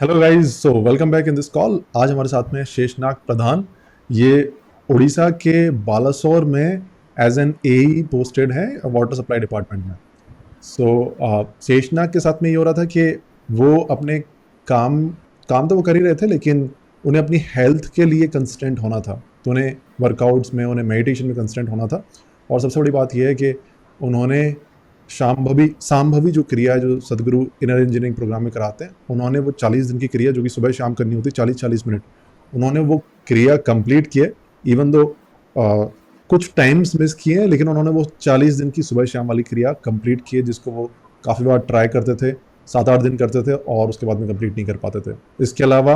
Hello guys, so welcome back in this call. आज हमारे साथ में है शेषनाग प्रधान। ये उड़ीसा के बालासोर में एज एन एई पोस्टेड है वाटर सप्लाई डिपार्टमेंट में। शेषनाग के साथ में ये हो रहा था कि वो अपने काम काम तो वो कर ही रहे थे, लेकिन उन्हें अपनी हेल्थ के लिए कंसिस्टेंट होना था। तो उन्हें वर्कआउट्स में, उन्हें मेडिटेशन में कंसिस्टेंट होना था। और सबसे बड़ी बात यह है कि उन्होंने शाम्भवी सांभवी जो क्रिया है, जो सदगुरु इनर इंजीनियरिंग प्रोग्राम में कराते हैं, उन्होंने वो 40 दिन की क्रिया जो कि सुबह शाम करनी होती है, 40-40 मिनट, उन्होंने वो क्रिया कंप्लीट किए। इवन दो कुछ टाइम्स मिस किए हैं, लेकिन उन्होंने वो 40 दिन की सुबह शाम वाली क्रिया कंप्लीट की है, जिसको वो काफ़ी बार ट्राई करते थे, 7-8 दिन करते थे और उसके बाद में कंप्लीट नहीं कर पाते थे। इसके अलावा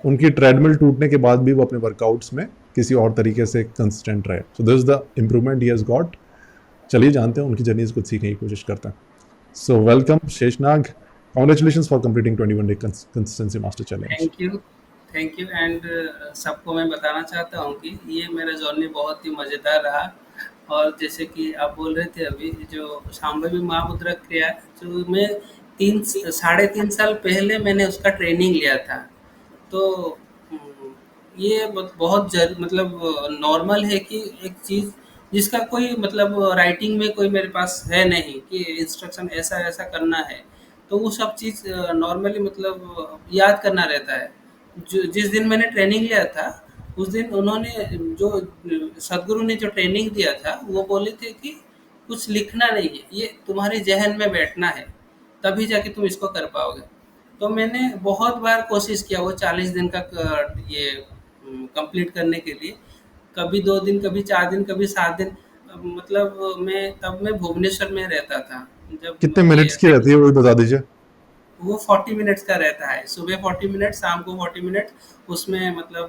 उनकी ट्रेडमिल टूटने के बाद भी वो अपने वर्कआउट्स में किसी और तरीके से कंसिस्टेंट रहे। सो this is the improvement he has got. चलिए जानते हैं उनकी जर्नी से कुछ सीखने की कोशिश करते हैं। So welcome Sheshnag, congratulation for completing 21 day consistency master challenge. Thank you, thank you and सबको मैं बताना चाहता हूँ कि ये मेरा जर्नी बहुत ही मज़ेदार रहा। और जैसे कि आप बोल रहे थे अभी, जो शांभवी महामुद्रा क्रिया है, जो मैं 3 साढ़े 3 साल पहले मैंने उसका ट्रेनिंग लिया था। तो ये बहुत मतलब नॉर्मल है कि एक चीज़ जिसका कोई मतलब राइटिंग में कोई मेरे पास है नहीं कि इंस्ट्रक्शन ऐसा ऐसा करना है, तो वो सब चीज़ नॉर्मली मतलब याद करना रहता है। जो जिस दिन मैंने ट्रेनिंग लिया था, उस दिन उन्होंने जो सदगुरु ने जो ट्रेनिंग दिया था, वो बोले थे कि कुछ लिखना नहीं है, ये तुम्हारे जहन में बैठना है, तभी जाके तुम इसको कर पाओगे। तो मैंने बहुत बार कोशिश किया वो 40 दिन का ये कंप्लीट करने के लिए। कभी 2 दिन, कभी 4 दिन, कभी 7 दिन। मतलब मैं भुवनेश्वर में रहता था जब कितने ये मिनट्स की रहती है वो भी बता दीजिए। वो 40 मिनट्स का रहता है, सुबह 40 मिनट, शाम को 40 मिनट। उसमें मतलब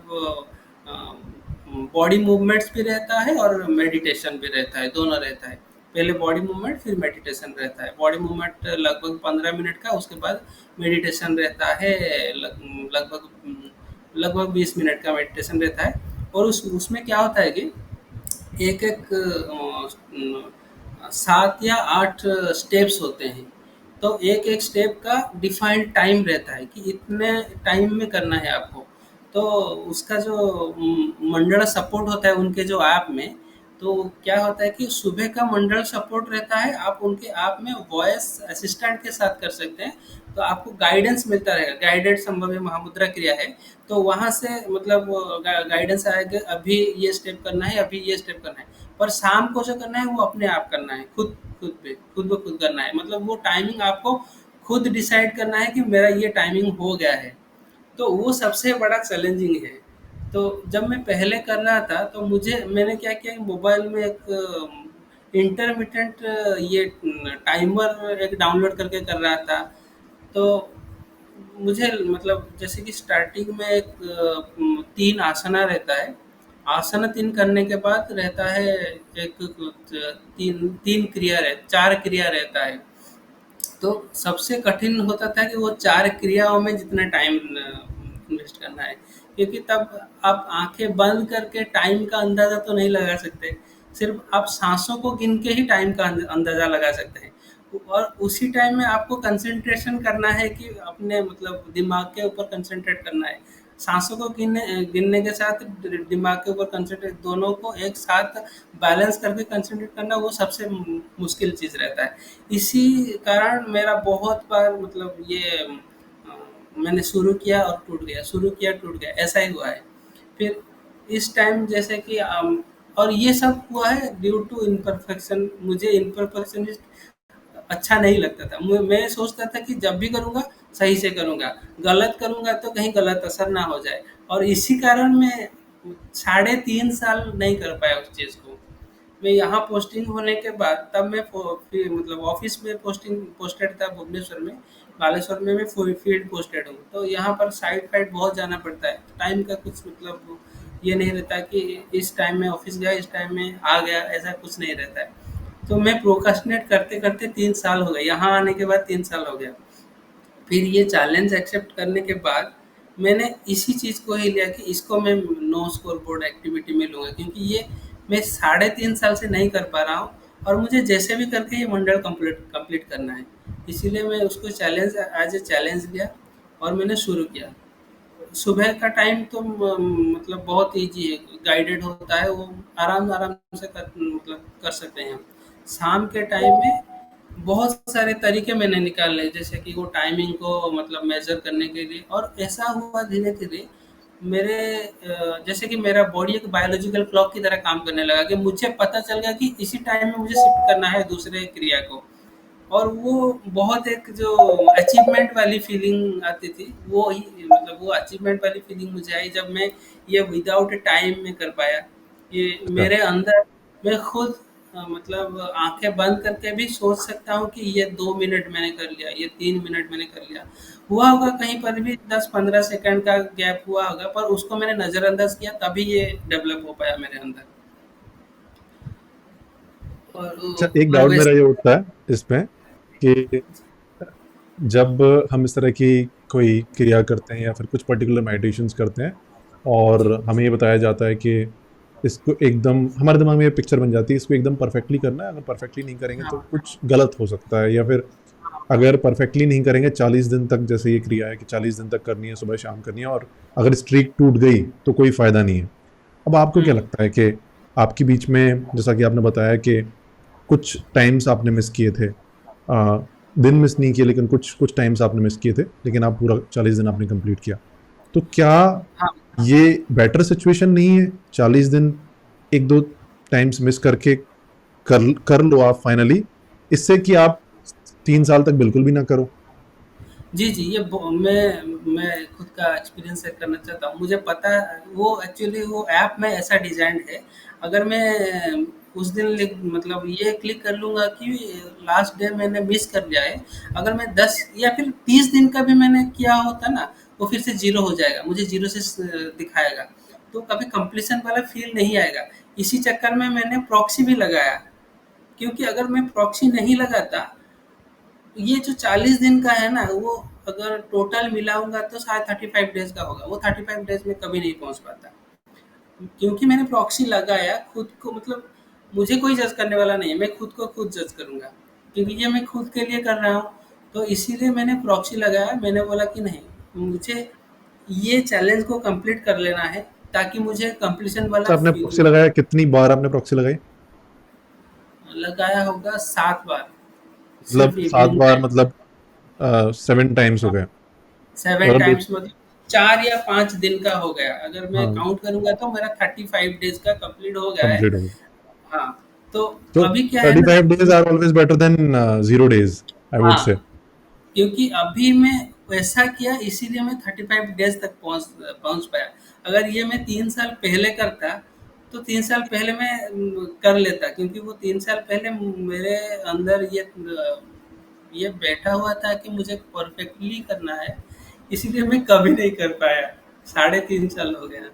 बॉडी मूवमेंट्स भी रहता है और मेडिटेशन भी रहता है, दोनों रहता है। पहले बॉडी मूवमेंट, फिर मेडिटेशन रहता है। बॉडी मूवमेंट लगभग 15 मिनट का, उसके बाद मेडिटेशन रहता है लगभग लगभग 20 मिनट का मेडिटेशन रहता है। और उसमें क्या होता है कि एक एक 7 या 8 स्टेप्स होते हैं। तो एक एक स्टेप का डिफाइंड टाइम रहता है कि इतने टाइम में करना है आपको। तो उसका जो मंडल सपोर्ट होता है उनके जो ऐप में, तो क्या होता है कि सुबह का मंडल सपोर्ट रहता है, आप उनके ऐप में वॉइस असिस्टेंट के साथ कर सकते हैं। तो आपको गाइडेंस मिलता रहेगा, गाइडेड संभव महामुद्रा क्रिया है। तो वहाँ से मतलब गाइडेंस आएगा, अभी ये स्टेप करना है, अभी ये स्टेप करना है। पर शाम को जो करना है वो अपने आप करना है, खुद ब खुद करना है। मतलब वो टाइमिंग आपको खुद डिसाइड करना है कि मेरा ये टाइमिंग हो गया है। तो वो सबसे बड़ा चैलेंजिंग है। तो जब मैं पहले कर रहा था, तो मैंने क्या किया, मोबाइल में एक इंटरमिटेंट ये टाइमर एक डाउनलोड करके कर रहा था। तो मुझे मतलब जैसे कि स्टार्टिंग में एक 3 आसना रहता है। आसन 3 करने के बाद रहता है एक 3 क्रिया 4 क्रिया रहता है। तो सबसे कठिन होता था कि वो 4 क्रियाओं में जितना टाइम इन्वेस्ट करना है। क्योंकि तब आप आँखें बंद करके टाइम का अंदाज़ा तो नहीं लगा सकते। सिर्फ़ आप साँसों को गिन के ही टाइम का अंदाज़ा लगा सकते हैं। और उसी टाइम में आपको कंसंट्रेशन करना है कि अपने मतलब दिमाग के ऊपर कंसंट्रेट करना है। साँसों को गिनने के साथ दिमाग के ऊपर कंसंट्रेट, दोनों को एक साथ बैलेंस करके कंसंट्रेट करना, वो सबसे मुश्किल चीज़ रहता है। इसी कारण मेरा बहुत बार मतलब ये मैंने शुरू किया और टूट गया, शुरू किया टूट गया, ऐसा ही हुआ है। फिर इस टाइम जैसे कि और ये सब हुआ है ड्यू टू इम्परफेक्शन। मुझे इम्परफेक्शनिस्ट अच्छा नहीं लगता था। मैं सोचता था कि जब भी करूँगा सही से करूँगा, गलत करूँगा तो कहीं गलत असर ना हो जाए। और इसी कारण मैं साढ़े 3 साल नहीं कर पाया उस चीज़ को। मैं यहाँ पोस्टिंग होने के बाद तब मैं फिर मतलब ऑफिस में पोस्टेड था भुवनेश्वर में। बालेश्वर में मैं फील्ड पोस्टेड हूँ। तो यहाँ पर साइड फाइड बहुत जाना पड़ता है, टाइम का कुछ मतलब ये नहीं रहता कि इस टाइम में ऑफिस गया, इस टाइम में आ गया, ऐसा कुछ नहीं रहता है। तो मैं प्रोक्रास्टिनेट करते करते 3 साल हो गए, यहाँ आने के बाद 3 साल हो गया। फिर ये चैलेंज एक्सेप्ट करने के बाद मैंने इसी चीज़ को ही लिया कि इसको मैं नो स्कोर बोर्ड एक्टिविटी में लूँगा, क्योंकि ये मैं साढ़े 3 साल से नहीं कर पा रहा हूँ। और मुझे जैसे भी करके ये मंडल कंप्लीट कंप्लीट करना है। इसीलिए मैं उसको चैलेंज एज ए चैलेंज लिया। और मैंने शुरू किया। सुबह का टाइम तो मतलब बहुत ईज़ी है, गाइडेड होता है, वो आराम-आराम से कर सकते हैं हम। शाम के टाइम में बहुत सारे तरीके मैंने निकाले, जैसे कि वो टाइमिंग को मतलब मेज़र करने के लिए, और ऐसा हुआ धीरे-धीरे मेरे जैसे कि मेरा बॉडी एक बायोलॉजिकल क्लॉक की तरह काम करने लगा, कि मुझे पता चल गया कि इसी टाइम में मुझे शिफ्ट करना है दूसरे क्रिया को। और वो बहुत एक जो अचीवमेंट वाली फीलिंग आती थी, वो ही मतलब वो अचीवमेंट वाली फीलिंग मुझे आई जब मैं ये विदाउट टाइम में कर पाया। ये अच्छा। मेरे अंदर मैं खुद मतलब आँखें बंद करके भी सोच सकता हूँ कि ये 2 मिनट मैंने कर लिया, ये 3 मिनट मैंने कर लिया। हुआ होगा कहीं पर भी 10-15 सेकंड का गैप हुआ होगा, पर उसको मैंने नज़रअंदाज किया, तभी ये डेवलप हो पाया मेरे अंदर। अच्छा, एक और डाउट मेरा वैसे ये उठता है इसमें कि जब हम इस तरह की कोई क्रिया करते हैं या फिर कुछ पर्टिकुलर मेडिटेशंस करते हैं और जी, हमें ये बताया जाता है कि इसको एकदम हमारे दिमाग में ये पिक्चर बन जाती है, इसको एकदम परफेक्टली करना है, अगर परफेक्टली नहीं करेंगे तो हाँ, कुछ गलत हो सकता है, या फिर अगर परफेक्टली नहीं करेंगे 40 दिन तक, जैसे ये क्रिया है कि 40 दिन तक करनी है, सुबह शाम करनी है, और अगर स्ट्रीक टूट गई तो कोई फ़ायदा नहीं है। अब आपको क्या हुँ, लगता है कि आपके बीच में, जैसा कि आपने बताया कि कुछ टाइम्स आपने मिस किए थे, दिन मिस नहीं किए लेकिन कुछ कुछ टाइम्स आपने मिस किए थे, लेकिन आप पूरा 40 दिन आपने कंप्लीट किया। तो क्या हाँ। ये बेटर सिचुएशन नहीं है, 40 दिन एक दो टाइम्स मिस करके कर कर लो आप फाइनली, इससे कि आप 3 साल तक बिल्कुल भी ना करो। जी, जी, ये ब मैं खुद का एक्सपीरियंस शेयर करना चाहता हूँ। मुझे पता है वो एक्चुअली वो ऐप में ऐसा डिज़ाइन्ड है, अगर मैं उस दिन मतलब ये क्लिक कर लूँगा कि लास्ट डे मैंने मिस कर लिया है, अगर मैं 10 या फिर 30 दिन का भी मैंने किया होता ना, वो फिर से ज़ीरो हो जाएगा, मुझे ज़ीरो से दिखाएगा। तो कभी कंप्लीशन वाला फ़ील नहीं आएगा। इसी चक्कर में मैंने प्रॉक्सी भी लगाया, क्योंकि अगर मैं प्रॉक्सी नहीं लगाता, ये जो 40 दिन का है ना, वो अगर टोटल मिलाऊँगा तो शायद 35 डेज़ का होगा। वो 35 डेज़ में कभी नहीं पहुँच पाता। क्योंकि मैंने प्रॉक्सी लगाया खुद को, मतलब मुझे कोई जज करने वाला नहीं है, मैं खुद को खुद जज करूँगा। क्योंकि ये मैं खुद के लिए कर रहा हूँ, तो इसीलिए मैंने प्रॉक्सी लगाया। मैंने बोला कि नहीं, मुझे ये चैलेंज को कंप्लीट कर लेना है, ताकि मुझे कंप्लीशन वाला अच्छा, आपने फ़ील प्रॉक्सी मिले। लगाया, कितनी बार आपने प्रॉक्सी लगाई? लगाया होगा 7 बार, मतलब सिर्फ़ 7 इवनिंग बार, टाइम। मतलब 7 टाइम्स हो हाँ। गए। 7 अगर देख टाइम्स मतलब 4 या 5 दिन का हो गया। अगर मैं हाँ, काउंट करूँगा तो मेरा 35 डेज़ का कंप्लीट हो गया है। कंप्लीट हो गए। हाँ, तो तो अभी क्या है ना। 35 days are always better than 0 days, I would हाँ, से। क्योंकि अभी मैं वैसा किया, इसीलिए मैं 35 डेज़ तक पहुँच पाया। अगर ये मैं 3 साल पहले करता, तो 3 साल पहले मैं कर लेता, क्योंकि वो 3 साल पहले मेरे अंदर ये बैठा हुआ था कि मुझे परफेक्टली करना है, इसीलिए मैं कभी नहीं कर पाया। साढ़े 3 साल हो गया।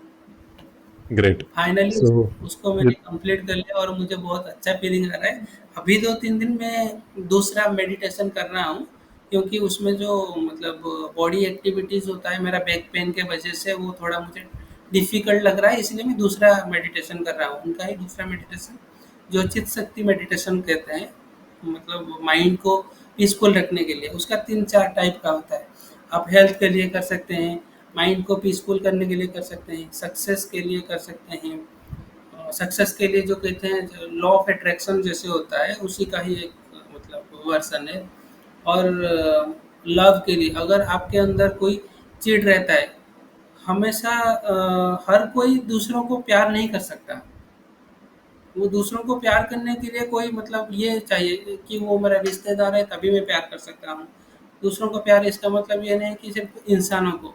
ग्रेट। फाइनली सो उसको मैंने कंप्लीट कर लिया, और मुझे बहुत अच्छा फीलिंग आ रहा है। अभी 2-3 दिन मैं दूसरा मेडिटेशन कर रहा हूँ, क्योंकि उसमें जो मतलब बॉडी एक्टिविटीज़ होता है, मेरा बैक पेन के वजह से वो थोड़ा मुझे डिफ़िकल्ट लग रहा है, इसलिए मैं दूसरा मेडिटेशन कर रहा हूँ। उनका ही दूसरा मेडिटेशन, जो चित्त शक्ति मेडिटेशन कहते हैं, मतलब माइंड को पीसफुल रखने के लिए। उसका 3-4 टाइप का होता है। आप हेल्थ के लिए कर सकते हैं, माइंड को पीसफुल करने के लिए कर सकते हैं, सक्सेस के लिए कर सकते हैं। सक्सेस के लिए जो कहते हैं लॉ ऑफ अट्रैक्शन जैसे होता है, उसी का ही एक मतलब वर्ज़न है। और लव के लिए, अगर आपके अंदर कोई चिढ़ रहता है, हमेशा हर कोई दूसरों को प्यार नहीं कर सकता। वो दूसरों को प्यार करने के लिए कोई मतलब ये चाहिए कि वो मेरा रिश्तेदार है तभी मैं प्यार कर सकता हूँ। दूसरों को प्यार, इसका मतलब ये नहीं कि सिर्फ़ इंसानों को।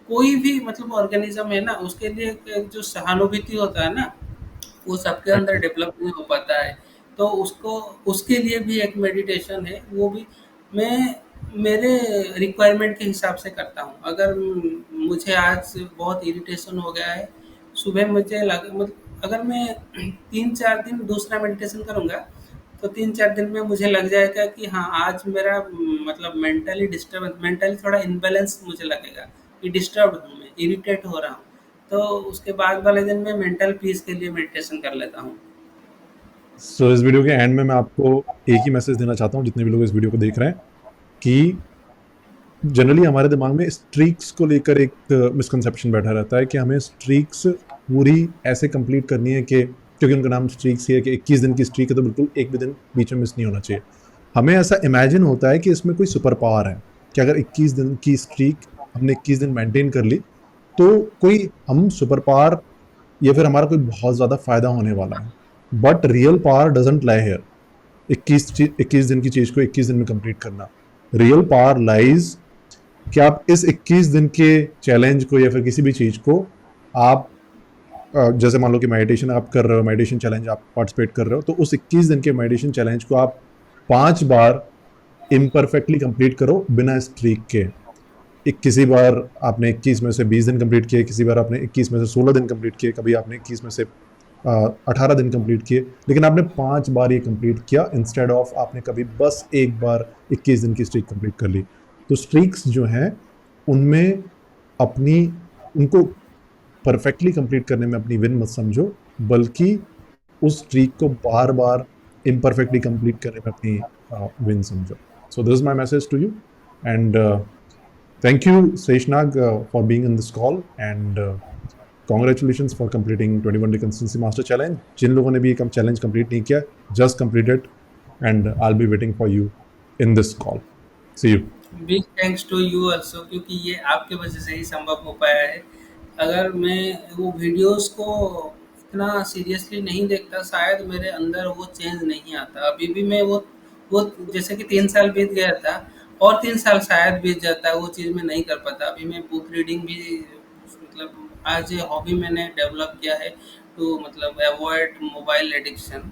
कोई भी मतलब ऑर्गेनिज़्म है ना, उसके लिए एक जो सहानुभूति होता है ना, वो सबके अंदर डेवलप नहीं हो पाता है। तो उसको, उसके लिए भी एक मेडिटेशन है, वो भी मैं मेरे रिक्वायरमेंट के हिसाब से करता हूँ। अगर मुझे आज बहुत इरिटेशन हो गया है, सुबह मुझे लग मतलब अगर मैं 3-4 दिन दूसरा मेडिटेशन करूँगा, तो 3-4 दिन में मुझे लग जाएगा कि हाँ, आज मेरा मतलब मेंटली थोड़ा इम्बैलेंस मुझे लगेगा, कि डिस्टर्ब्ड हूँ मैं, इरिटेट हो रहा हूँ। तो उसके बाद वाले दिन मैं मेंटल पीस के लिए मेडिटेशन कर लेता हूँ। सो इस वीडियो के एंड में मैं आपको एक ही मैसेज देना चाहता हूँ, जितने भी लोग इस वीडियो को देख रहे हैं, कि जनरली हमारे दिमाग में स्ट्रीक्स को लेकर एक मिसकंसेप्शन बैठा रहता है कि हमें स्ट्रीक्स पूरी ऐसे कंप्लीट करनी है कि, क्योंकि उनका नाम स्ट्रीक्स ही है कि 21 दिन की स्ट्रीक है तो बिल्कुल एक भी दिन बीच में मिस नहीं होना चाहिए। हमें ऐसा इमेजिन होता है कि इसमें कोई सुपर पावर है कि अगर 21 दिन की स्ट्रीक हमने 21 दिन मेंटेन कर ली तो कोई हम सुपर पावर या फिर हमारा कोई बहुत ज़्यादा फायदा होने वाला है। But real power doesn't lie here 21 दिन की चीज को 21 दिन में कंप्लीट करना। रियल पावर लाइज कि आप इस 21 दिन के चैलेंज को या फिर किसी भी चीज को आप जैसे मान लो कि मेडिटेशन आप कर रहे हो, मेडिटेशन चैलेंज आप पार्टिसिपेट कर रहे हो, तो उस 21 दिन के मेडिटेशन चैलेंज को आप 5 बार इम्परफेक्टली कंप्लीट करो बिना स्ट्रीक के। किसी बार आपने 21 में से 20 दिन कंप्लीट किए, किसी बार आपने 21 में से 16 दिन कंप्लीट किए, कभी आपने 21 में से 18 दिन कंप्लीट किए, लेकिन आपने 5 बार ये कंप्लीट किया इंस्टेड ऑफ आपने कभी बस एक बार 21 दिन की स्ट्रीक कंप्लीट कर ली। तो स्ट्रीक्स जो हैं उनमें अपनी उनको परफेक्टली कंप्लीट करने में अपनी विन मत समझो, बल्कि उस स्ट्रीक को बार बार इम्परफेक्टली कंप्लीट करने में अपनी विन समझो। So this is my message to you and thank you Seshnag for being in this call and congratulations for completing 21 day consistency master challenge। जिन लोगों ने भी ये चैलेंज कंप्लीट नहीं किया, just complete it and I'll be waiting for you in this call। See you। Big thanks to you also, क्योंकि ये आपके वजह से ही संभव हो पाया है। अगर मैं वो वीडियोस को इतना सीरियसली नहीं देखता, शायद मेरे अंदर वो चेंज नहीं आता। अभी भी मैं वो जैसे कि 3 साल बीत गया था और 3 साल शायद बीत जाता, वो चीज़ मैं नहीं कर पाता। अभी मैं बुक रीडिंग भी मतलब आज ये हॉबी मैंने डेवलप किया है टू मतलब अवॉइड मोबाइल एडिक्शन।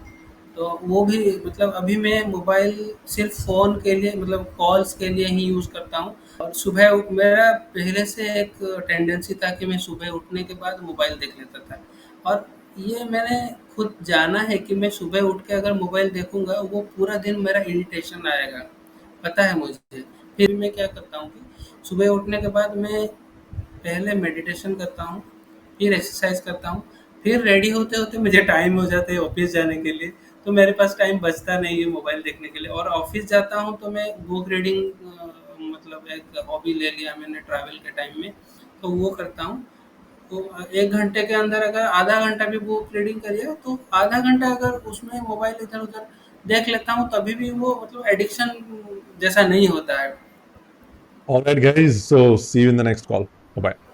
तो वो भी मतलब अभी मैं मोबाइल सिर्फ फ़ोन के लिए मतलब कॉल्स के लिए ही यूज़ करता हूँ। और सुबह मेरा पहले से एक टेंडेंसी था कि मैं सुबह उठने के बाद मोबाइल देख लेता था। और ये मैंने खुद जाना है कि मैं सुबह उठ के अगर मोबाइल देखूंगा वो पूरा दिन मेरा इरिटेशन आएगा, पता है मुझे। फिर मैं क्या करता हूँ कि सुबह उठने के बाद मैं पहले मेडिटेशन करता हूँ, फिर एक्सरसाइज करता हूँ, फिर रेडी होते-होते मुझे टाइम हो जाता है ऑफ़िस जाने के लिए, तो मेरे पास टाइम बचता नहीं है मोबाइल देखने के लिए। और ऑफ़िस जाता हूँ तो मैं बुक रीडिंग मतलब एक हॉबी ले लिया मैंने ट्रैवल के टाइम में, तो वो करता हूँ। तो 1 घंटे के अंदर अगर आधा घंटा भी बुक रीडिंग करिए, तो आधा घंटा अगर उसमें मोबाइल इधर-उधर देख लेता हूँ, तभी भी वो मतलब एडिक्शन जैसा नहीं होता है। All right guys, so see you in the next call। Bye bye।